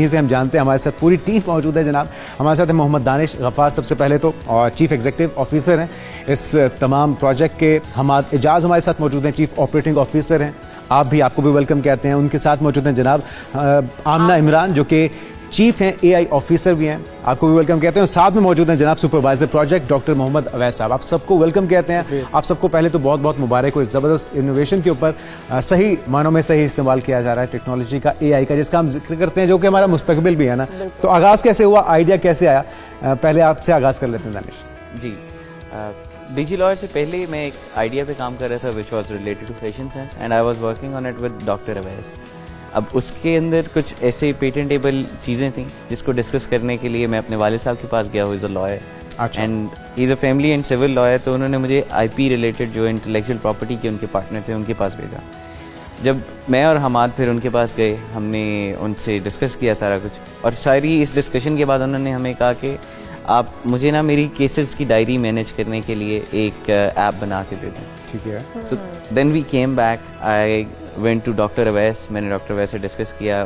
जिन्हीं से हम जानते हैं। हमारे साथ पूरी टीम मौजूद है जनाब। हमारे साथ है मोहम्मद दानिश गफ्फार सबसे पहले तो, और चीफ एग्जीक्यूटिव ऑफिसर हैं इस तमाम प्रोजेक्ट के। हमाद एजाज हमारे साथ मौजूद हैं, चीफ ऑपरेटिंग ऑफिसर हैं। आपको भी वेलकम कहते हैं। उनके साथ मौजूद हैं जनाब आमना इमरान जो कि चीफ हैं, एआई ऑफिसर भी हैं, आपको भी वेलकम कहते हैं। साथ में मौजूद हैं जनाब supervisor project doctor Mohammad Awais साहब, आप सबको वेलकम कहते हैं। आप सबको पहले तो बहुत बहुत मुबारक हो इस ज़बरदस्त इनोवेशन के ऊपर। सही मानों में सही इस्तेमाल किया जा रहा है टेक्नोलॉजी का, एआई का, जिसका हम जिक्र करते हैं, जो कि हमारा मुस्तकबिल भी है ना। तो आगाज़ कैसे हुआ, आइडिया कैसे आया, पहले आपसे आगाज़ कर लेते हैं दानिश जी। डिजी लॉयर से पहले मैं एक आइडिया पे काम कर रहा था which was related to fashion sense and I was working on it with doctor Awais. अब उसके अंदर कुछ ऐसे पेटेंटेबल चीज़ें थी जिसको डिस्कस करने के लिए मैं अपने वालिद साहब के पास गया हूँ, is a lawyer and he is a family and civil lawyer. तो उन्होंने मुझे आईपी रिलेटेड जो इंटेलेक्चुअल प्रॉपर्टी के उनके पार्टनर थे उनके पास भेजा। जब मैं और हमाद फिर उनके पास गए, हमने उनसे डिस्कस किया सारा कुछ, और सारी इस डिस्कशन के बाद उन्होंने हमें कहा कि आप मुझे ना मेरी केसेस की डायरी मैनेज करने के लिए एक ऐप बना के दे दें। ठीक है। So then we came back, I went to doctor Awais. मैंने डॉक्टर अवैस से डिस्कस किया,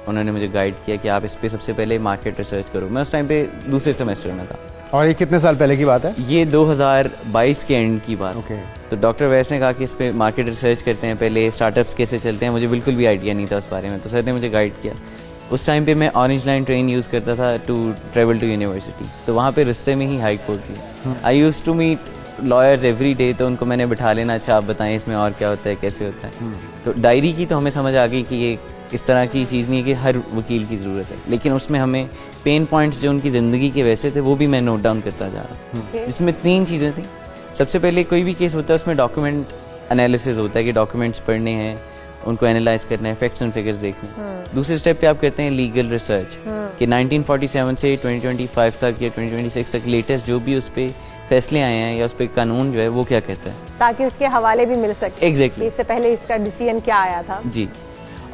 उन्होंने मुझे गाइड किया कि आप इस पे सबसे पहले मार्केट रिसर्च करो। मैं उस टाइम पे दूसरे सेमेस्टर में था। और ये कितने साल पहले की बात है? ये 2022 के एंड की बात। तो डॉक्टर अवैस ने कहा कि इस पे मार्केट रिसर्च करते हैं, पहले स्टार्टअप्स कैसे चलते हैं। मुझे बिल्कुल भी आइडिया नहीं था उस बारे में, तो सर ने मुझे गाइड किया। उस टाइम पे मैं ऑरेंज लाइन ट्रेन यूज़ करता था टू ट्रेवल टू यूनिवर्सिटी, तो वहाँ पे रिश्ते में ही हाई कोर्ट की। I used to meet lawyers every day, तो उनको मैंने बिठा लेना, अच्छा आप बताएं इसमें और क्या होता है, कैसे होता है। तो डायरी की तो हमें समझ आ गई कि ये इस तरह की चीज़ नहीं है कि हर वकील की ज़रूरत है, लेकिन उसमें हमें पेन पॉइंट्स जो उनकी ज़िंदगी के वैसे थे वो भी मैं नोट डाउन करता जा रहा। इसमें 3 चीज़ें थी। सबसे पहले कोई भी केस होता है उसमें डॉक्यूमेंट एनालिसिस होता है कि डॉक्यूमेंट्स पढ़ने हैं, उनको एनालाइज करना है, फैक्ट्स एंड फिगर्स देखने। दूसरे स्टेप पे आप करते हैं लीगल रिसर्च कि 1947 से 2025 तक या 2026 तक लेटेस्ट जो भी उस पर फैसले आए हैं या उस पर कानून जो है वो क्या कहता है, ताकि उसके हवाले भी मिल सके। एग्जैक्टली इससे पहले इसका डिसीजन क्या आया था। जी।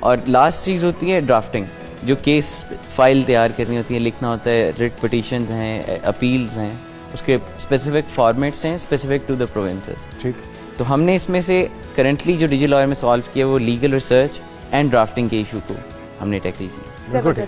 और लास्ट चीज़ होती है ड्राफ्टिंग, जो केस फाइल तैयार करनी होती है, लिखना होता है, रिट पिटिशंस हैं, अपील्स हैं, उसके स्पेसिफिक फॉर्मेट्स हैं स्पेसिफिक टू द प्रोविंसेस। ठीक। तो हमने इसमें से करंटली जो डिजी लॉयर में सॉल्व किया वो लीगल रिसर्च एंड ड्राफ्टिंग के इशू को हमने टैकल किया।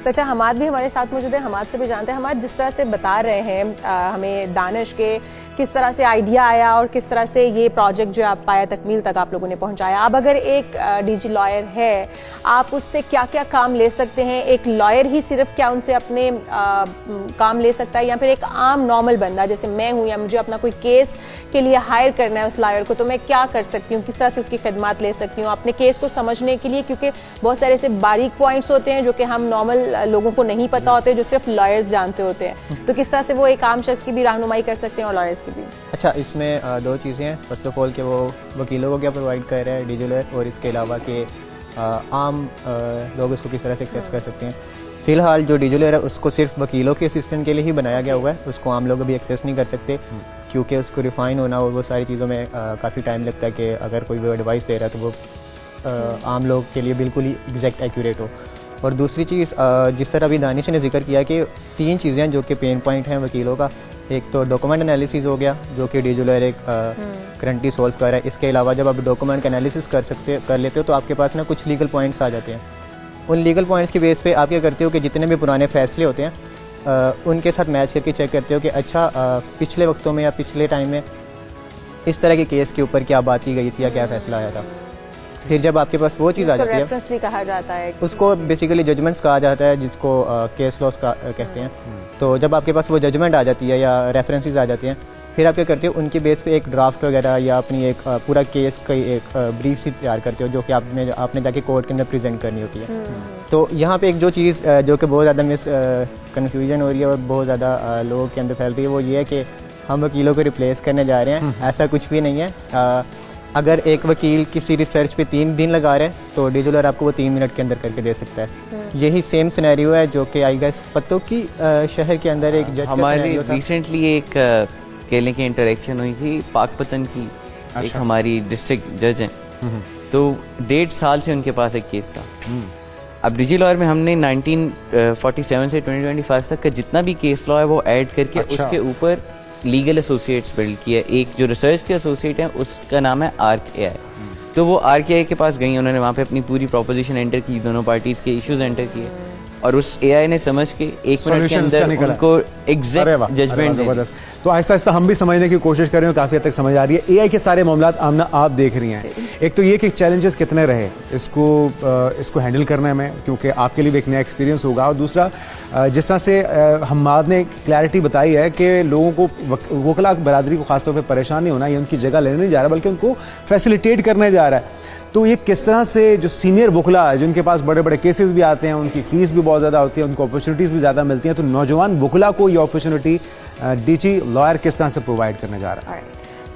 अच्छा, हमाद भी हमारे साथ मौजूद है। हमाद से भी जानते हैं, हमाद जिस तरह से बता रहे हैं हमें दानिश के किस तरह से आइडिया आया और किस तरह से ये प्रोजेक्ट जो आप पाया तकमील तक आप लोगों ने पहुंचाया। अब अगर एक डीजी लॉयर है, आप उससे क्या क्या काम ले सकते हैं? एक लॉयर ही सिर्फ क्या उनसे अपने काम ले सकता है, या फिर एक आम नॉर्मल बंदा जैसे मैं हूँ, या मुझे अपना कोई केस के लिए हायर करना है उस लॉयर को, तो मैं क्या कर सकती हूँ, किस तरह से उसकी खिदमत ले सकती हूँ अपने केस को समझने के लिए? क्योंकि बहुत सारे ऐसे बारीक पॉइंट्स होते हैं जो कि हम नॉर्मल लोगों को नहीं पता होते, जो सिर्फ लॉयर्स जानते होते हैं। तो किस तरह से वो एक आम शख्स की भी रहनुमाई कर सकते हैं और लॉयर्स की भी? अच्छा, इसमें 2 चीज़ें हैं। फर्स्ट ऑफ ऑल कि वो वकीलों को क्या प्रोवाइड कर रहा है डिजी लॉयर, और इसके अलावा कि आम लोग इसको किस तरह से एक्सेस कर सकते हैं। फ़िलहाल जो डिजी लॉयर है उसको सिर्फ वकीलों के असिस्टेंट के लिए ही बनाया गया हुआ है, उसको आम लोग अभी एक्सेस नहीं कर सकते, क्योंकि उसको रिफ़ाइन होना और वो सारी चीज़ों में काफ़ी टाइम लगता है कि अगर कोई भी एडवाइस दे रहा है तो वो आम लोग के लिए बिल्कुल ही एग्जैक्ट एक्यूरेट हो। और दूसरी चीज़, जिस तरह अभी दानिश ने जिक्र किया कि 3 चीज़ें हैं जो कि पेन पॉइंट हैं वकीलों का। एक तो डॉक्यूमेंट एनालिसिस हो गया, जो कि डिजी लॉयर एक करंटली सॉल्व कर रहा है। इसके अलावा जब आप डॉक्यूमेंट का एनालिसिस कर लेते हो तो आपके पास ना कुछ लीगल पॉइंट्स आ जाते हैं। उन लीगल पॉइंट्स की बेस पे आप क्या करते हो कि जितने भी पुराने फैसले होते हैं उनके साथ मैच करके चेक करते हो कि अच्छा पिछले वक्तों में या पिछले टाइम में इस तरह के केस के ऊपर क्या बात की गई थी या क्या फैसला आया था। फिर जब आपके पास वो चीज़ आ जाती है, रेफरेंस भी कहा जाता है उसको, बेसिकली जजमेंट्स कहा जाता है, जिसको केस लॉस कहते हैं। तो जब आपके पास वो जजमेंट आ जाती है या रेफरेंसेस आ जाती हैं, फिर आप क्या करते हो, उनकी बेस पे एक ड्राफ्ट वगैरह या अपनी एक पूरा केस का एक ब्रीफ सी तैयार करते हो, जो कि आपने जाके कोर्ट के अंदर प्रेजेंट करनी होती है। तो यहाँ पे एक जो चीज़ जो कि बहुत ज़्यादा कन्फ्यूजन हो रही है और बहुत ज़्यादा लोगों के अंदर फैल रही है, वो ये है कि हम वकीलों को रिप्लेस करने जा रहे हैं। ऐसा कुछ भी नहीं है। अगर एक वकील किसी रिसर्च पे 3 दिन लगा रहे हैं तो डिजी लॉयर आपको वो 3 मिनट के अंदर करके दे सकता है। यही सेम सिनेरियो है जो कि आई गेस पत्तों की शहर के अंदर एक जज हमारे रिसेंटली एक केले की इंटरेक्शन हुई थी पाकपतन की। अच्छा। एक हमारी डिस्ट्रिक्ट जज हैं, तो 1.5 साल से उनके पास एक केस था। अब डिजी लॉयर में हमने 1947 से 2025 तक का जितना भी केस लॉ है वो ऐड करके उसके ऊपर लीगल एसोसिएट्स बिल्ड किया। एक जो रिसर्च के एसोसिएट हैं उसका नाम है ARC-AI। तो वो ARC-AI के पास गई, उन्होंने वहाँ पे अपनी पूरी प्रोपोजिशन एंटर की, दोनों पार्टीज़ के इश्यूज एंटर किए, और उस AI ने समझ के 1 मिनट के Solutions का अंदर निकला। उनको अरे वाह, एग्जैक्ट अरे जजमेंट वाह, दे। जबरदस्त। तो आहिस्ता आहिस्ता हम भी समझने की कोशिश कर रहे हैं, काफ़ी हद तक समझ आ रही है। AI के सारे मामलात आमना आप देख रही हैं, एक तो ये कि चैलेंजेस कितने रहे इसको हैंडल करने में, क्योंकि आपके लिए भी एक नया एक्सपीरियंस होगा, और दूसरा जिस तरह से हम्माद ने क्लैरिटी बताई है कि लोगों को वकला बरादरी को खासतौर पर परेशान नहीं होना, ये उनकी जगह लेने नहीं जा रहा बल्कि उनको फैसिलिटेट करने जा रहा है। तो ये किस तरह से जो सीनियर वकला है जिनके पास बड़े बड़े केसेस भी आते हैं, उनकी फ़ीस भी बहुत ज़्यादा होती है, उनको अपॉर्चुनिटीज़ भी ज़्यादा मिलती हैं, तो नौजवान वकला को ये अपॉर्चुनिटी डीजी लॉयर किस तरह से प्रोवाइड करने जा रहा है?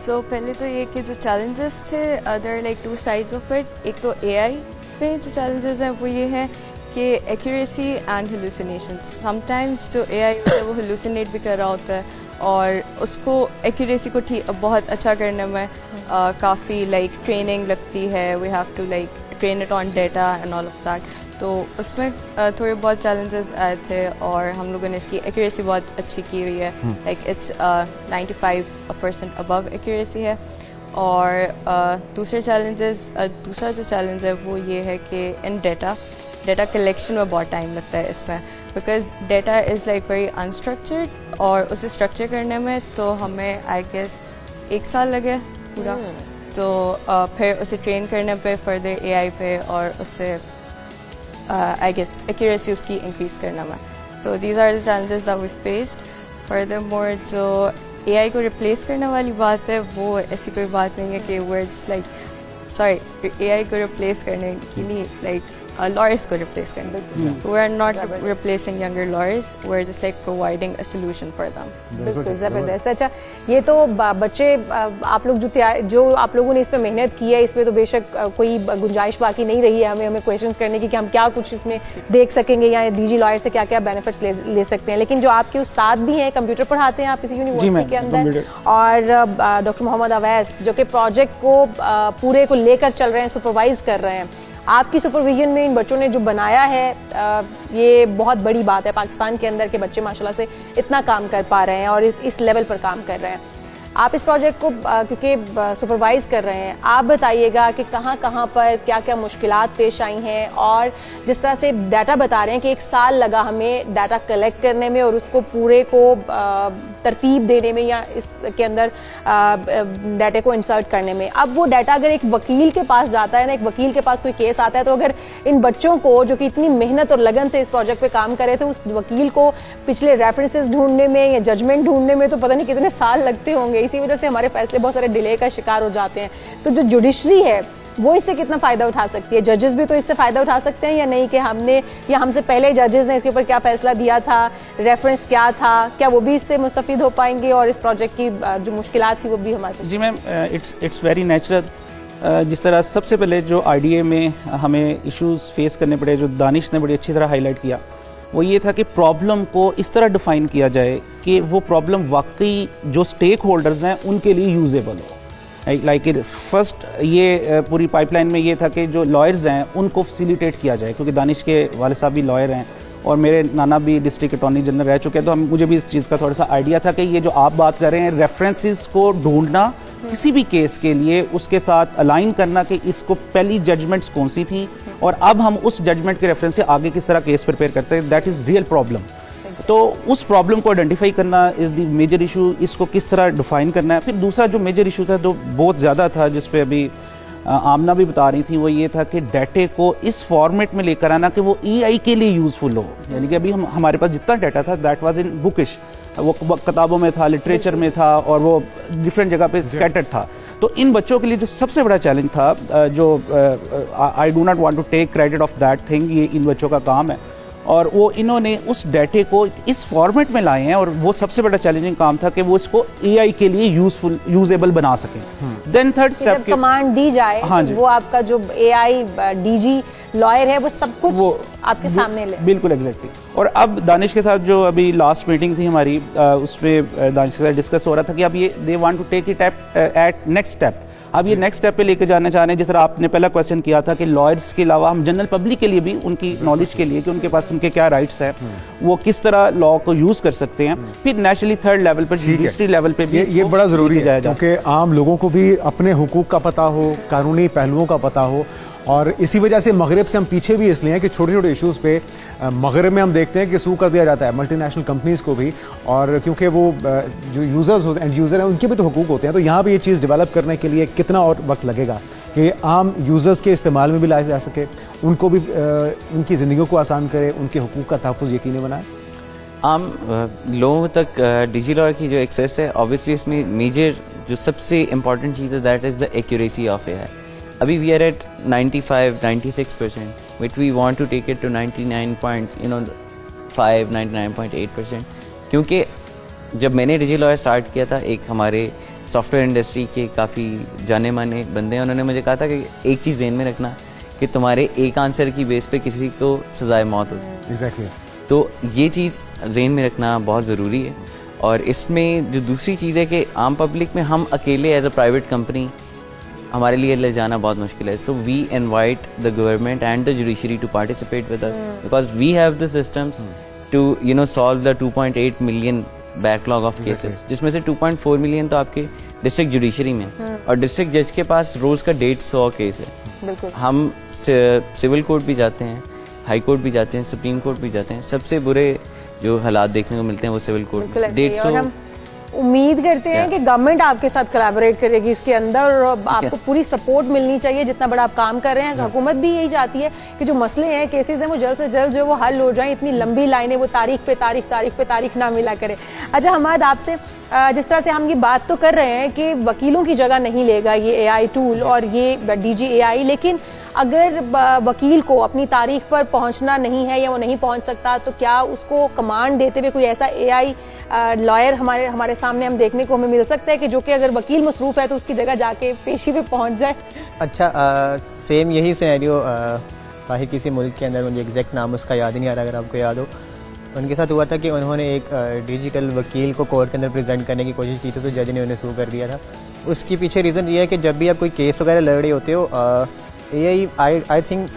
सो पहले तो ये कि जो चैलेंजेस थे there like 2 sides of it. एक तो AI पे जो चैलेंजेस हैं वो ये है कि एक्यूरेसी एंड हेलुसिनेशंस। समटाइम्स जो AI होता है वो हेलुसिनेट भी कर रहा होता है और उसको एक्यूरेसी को बहुत अच्छा करने में काफ़ी लाइक ट्रेनिंग लगती है। We have to like train it on data and all of that. तो उसमें थोड़े बहुत चैलेंजेस आए थे और हम लोगों ने इसकी एक्यूरेसी बहुत अच्छी की हुई है। लाइक इट्स 95% अबव एक्यूरेसी है। और दूसरा जो चैलेंज है वो ये है कि इन डेटा कलेक्शन में बहुत टाइम लगता है इसमें, because data is like very unstructured और उसे स्ट्रक्चर करने में तो हमें आई गेस 1 साल लगे पूरा। तो फिर उसे ट्रेन करने पे फर्दर AI पे और उससे आई गेस एक्यूरेसी उसकी इंक्रीज़ करने में। तो these are the challenges that we faced. Furthermore जो AI को रिप्लेस करने वाली बात है वो ऐसी कोई बात नहीं है कि we're just like sorry AI को रिप्लेस करने के लिए लाइक लॉयर्स को रिप्लेस करने। तो we are not replacing younger lawyers, we are just like providing a solution for them. बिल्कुल ज़बरदस्त। अच्छा, ये तो बच्चे आप लोग जो आप लोगों ने इस पे मेहनत की है, इस पे तो बेशक कोई गुंजाइश बाकी नहीं रही है हमें क्वेश्चंस करने की कि हम क्या कुछ इसमें देख सकेंगे या डीजी लॉयर से क्या क्या बेनिफिट्स ले सकते हैं। लेकिन जो आपके उस्ताद भी हैं, कंप्यूटर पढ़ाते हैं आप इस यूनिवर्सिटी के अंदर, और डॉक्टर मोहम्मद अवैस जो कि प्रोजेक्ट को पूरे को लेकर चल रहे हैं, सुपरवाइज कर रहे हैं, आपकी सुपरविजन में इन बच्चों ने जो बनाया है ये बहुत बड़ी बात है। पाकिस्तान के अंदर के बच्चे माशाल्लाह से इतना काम कर पा रहे हैं और इस लेवल पर काम कर रहे हैं। आप इस प्रोजेक्ट को क्योंकि सुपरवाइज कर रहे हैं, आप बताइएगा कि कहाँ कहाँ पर क्या क्या मुश्किलात पेश आई हैं, और जिस तरह से डाटा बता रहे हैं कि 1 साल लगा हमें डाटा कलेक्ट करने में और उसको पूरे को तरतीब देने में या इसके अंदर डाटा को इंसर्ट करने में। अब वो डाटा अगर एक वकील के पास जाता है ना, एक वकील के पास कोई केस आता है, तो अगर इन बच्चों को जो कि इतनी मेहनत और लगन से इस प्रोजेक्ट पे काम कर रहे थे, उस वकील को पिछले रेफरेंसेस ढूंढने में या जजमेंट ढूंढने में तो पता नहीं कितने साल लगते होंगे। इसी वजह से हमारे फैसले बहुत सारे डिले का शिकार हो जाते हैं। तो जो जुडिशरी है वो इससे कितना फ़ायदा उठा सकती है? जजेस भी तो इससे फ़ायदा उठा सकते हैं या नहीं, कि हमने या हमसे पहले जजेस ने इसके ऊपर क्या फ़ैसला दिया था, रेफरेंस क्या था, क्या वो भी इससे मुस्तफ़ीद हो पाएंगे और इस प्रोजेक्ट की जो मुश्किलात थी वो भी हमारे? जी मैम, इट्स वेरी नेचुरल। जिस तरह सबसे पहले जो IDA में हमें इश्यूज़ फेस करने पड़े, जो दानिश ने बड़ी अच्छी तरह हाईलाइट किया, वो ये था कि प्रॉब्लम को इस तरह डिफ़ाइन किया जाए कि वो प्रॉब्लम वाकई जो स्टेक होल्डर्स हैं उनके लिए यूजेबल हो। लाइक फर्स्ट ये पूरी पाइपलाइन में ये था कि जो लॉयर्स हैं उनको फैसिलिटेट किया जाए, क्योंकि दानिश के वाले साहब भी लॉयर हैं और मेरे नाना भी डिस्ट्रिक्ट अटॉर्नी जनरल रह चुके हैं, तो मुझे भी इस चीज़ का थोड़ा सा आइडिया था कि ये जो आप बात कर रहे हैं रेफरेंसेस को ढूंढना किसी भी केस के लिए, उसके साथ अलाइन करना कि इसको पहली जजमेंट्स कौन सी थी और अब हम उस जजमेंट के रेफरेंस से आगे किस तरह केस प्रिपेयर करते हैं, दैट इज़ रियल प्रॉब्लम। तो उस प्रॉब्लम को आइडेंटिफाई करना इज़ द मेजर इशू, इसको किस तरह डिफाइन करना है। फिर दूसरा जो मेजर इशू था, जो बहुत ज़्यादा था, जिस पे अभी आमना भी बता रही थी, वो ये था कि डाटे को इस फॉर्मेट में लेकर आना कि वो EI के लिए यूज़फुल हो। यानी कि अभी हमारे पास जितना डाटा था दैट वाज इन बुकिश, वो किताबों में था, लिटरेचर में था और वो डिफरेंट जगह पे स्कैटर्ड था। तो इन बच्चों के लिए जो सबसे बड़ा चैलेंज था, जो I do not want to take credit of that thing, ये इन बच्चों का काम है और वो इन्होंने उस डाटे को इस फॉर्मेट में लाए हैं और वो सबसे बड़ा चैलेंजिंग काम था कि वो इसको AI के लिए यूजेबल बना सकें। देन थर्ड स्टेप कमांड दी जाए, हाँ वो आपका जो AI DG लॉयर है वो सब कुछ वो आपके सामने ले। बिल्कुल एग्जैक्टली। और अब दानिश के साथ जो अभी लास्ट मीटिंग थी हमारी, उसमें दानिश के साथ डिस्कस हो रहा था कि अब ये they want to take it at next step. अब ये नेक्स्ट स्टेप पे लेके जाना चाह रहे हैं। जिस तरह आपने पहला क्वेश्चन किया था कि लॉयर्स के अलावा हम जनरल पब्लिक के लिए भी उनकी नॉलेज के लिए कि उनके पास उनके क्या राइट्स हैं, वो किस तरह लॉ को यूज कर सकते हैं, फिर नेशनली थर्ड लेवल पर, जुडिशरी लेवल पे भी ये बड़ा ज़रूरी है, क्योंकि आम लोगों को भी अपने हुकूक का पता हो, कानूनी पहलुओं का पता हो और इसी वजह से मगरब से हम पीछे भी इसलिए हैं कि छोटे छोटे इश्यूज़ पे मगरब में हम देखते हैं कि सू कर दिया जाता है मल्टीनेशनल कंपनीज़ को भी, और क्योंकि वो जो यूज़र्स होते हैं, एंड यूज़र हैं, उनके भी तो हुकूक होते हैं। तो यहाँ भी ये चीज़ डेवलप करने के लिए कितना और वक्त लगेगा कि आम यूज़र्स के इस्तेमाल में भी लाया जा सके, उनको भी उनकी ज़िंदगी को आसान करे, उनके हुकूक का तहफ़्फ़ुज़ यकीनी बनाए। आम लोगों तक डिजी लॉ की जो एक्सेस है, ऑब्वियसली इसमें मेजर जो सबसे इम्पॉर्टेंट चीज़ है that is the accuracy of AI. अभी we are at 95-96%, but we want to take it to 99.8%, क्योंकि जब मैंने डिजी लॉ स्टार्ट किया था, एक हमारे सॉफ्टवेयर इंडस्ट्री के काफ़ी जाने माने बंदे हैं, उन्होंने मुझे कहा था कि एक चीज़ ज़हन में रखना कि तुम्हारे एक आंसर की बेस पे किसी को सजाए मौत हो सकती। एग्जैक्टली। तो ये चीज़ ज़हन में रखना बहुत ज़रूरी है। और इसमें जो दूसरी चीज़ है कि आम पब्लिक में हम अकेले एज अ प्राइवेट कंपनी हमारे लिए ले जाना बहुत मुश्किल है। So we invite the government and the judiciary to participate with us, because we have the systems to solve the 2.8 million backlog of cases, जिसमें से 2.4 मिलियन तो आपके डिस्ट्रिक्ट जुडिशरी में, और डिस्ट्रिक्ट जज के पास रोज़ का 150 केस है। हम सिविल कोर्ट भी जाते हैं, हाई कोर्ट भी जाते हैं, सुप्रीम कोर्ट भी जाते हैं। सबसे बुरे जो हालात देखने को मिलते हैं वो सिविल कोर्ट में। 150। उम्मीद करते हैं कि गवर्नमेंट आपके साथ कोलैबोरेट करेगी इसके अंदर, और आपको पूरी सपोर्ट मिलनी चाहिए जितना बड़ा आप काम कर रहे हैं। हुकूमत भी यही चाहती है कि जो मसले हैं, केसेस हैं, वो जल्द से जल्द जो वो हल हो जाए। इतनी लंबी लाइनें वो तारीख पे तारीख ना मिला करे। अच्छा हमाद, आपसे जिस तरह से हम ये बात तो कर रहे हैं कि वकीलों की जगह नहीं लेगा ये एआई टूल और ये डीजी एआई, लेकिन अगर वकील को अपनी तारीख पर पहुंचना नहीं है या वो नहीं पहुंच सकता, तो क्या उसको कमांड देते हुए कोई ऐसा एआई लॉयर हमारे सामने हम देखने को हमें मिल सकता है कि जो कि अगर वकील मसरूफ है तो उसकी जगह जाके पेशी पे पहुंच जाए? अच्छा, सेम यही सिनेरियो बाहर किसी मुल्क के अंदर, मुझे एग्जैक्ट नाम उसका याद ही नहीं आ रहा, अगर आपको याद हो, उनके साथ हुआ था कि उन्होंने एक डिजिटल वकील को कोर्ट के अंदर प्रेजेंट करने की कोशिश की थी, तो जज ने उन्हें सू कर दिया था। उसके पीछे रीज़न ये है कि जब भी आप कोई केस वगैरह लड़ रहे होते हो, AI I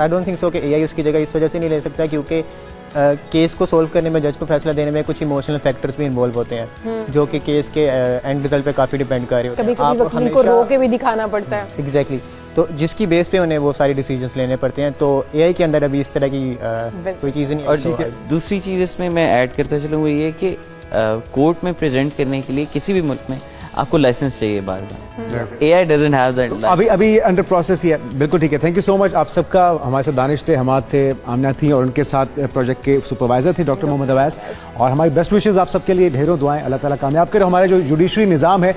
don't think so कि एआई उसकी जगह इस वजह से नहीं ले सकता क्योंकि केस को सोल्व करने में, जज को फैसला देने में कुछ इमोशनल फैक्टर्स भी इन्वॉल्व होते हैं, जो कि केस के एंड रिजल्ट पे काफ़ी डिपेंड कर रहे होते हैं। कभी-कभी वकील को रो के भी दिखाना पड़ता है। एग्जैक्टली, तो जिसकी बेस पे उन्हें वो सारी डिसीजंस लेने पड़ते हैं। तो एआई के अंदर अभी इस तरह की कोई चीज़ नहीं। और दूसरी चीज़ इसमें मैं ऐड करता चलूँ, वो ये कि कोर्ट में प्रेजेंट करने के लिए किसी भी मुल्क में आपको लाइसेंस चाहिए बार बार। AI doesn't have that. अभी अंडर प्रोसेस ही है। बिल्कुल ठीक है, थैंक यू सो मच आप सबका। हमारे साथ दानिश थे, हमाद थे, आमना थी, और उनके साथ प्रोजेक्ट के सुपरवाइजर थे डॉक्टर मोहम्मद अवैस। और हमारी बेस्ट विशेज़ आप सबके लिए, ढेरों दुआएं, अल्लाह ताला कामयाब करे। हमारा जो जुडिशरी निज़ाम है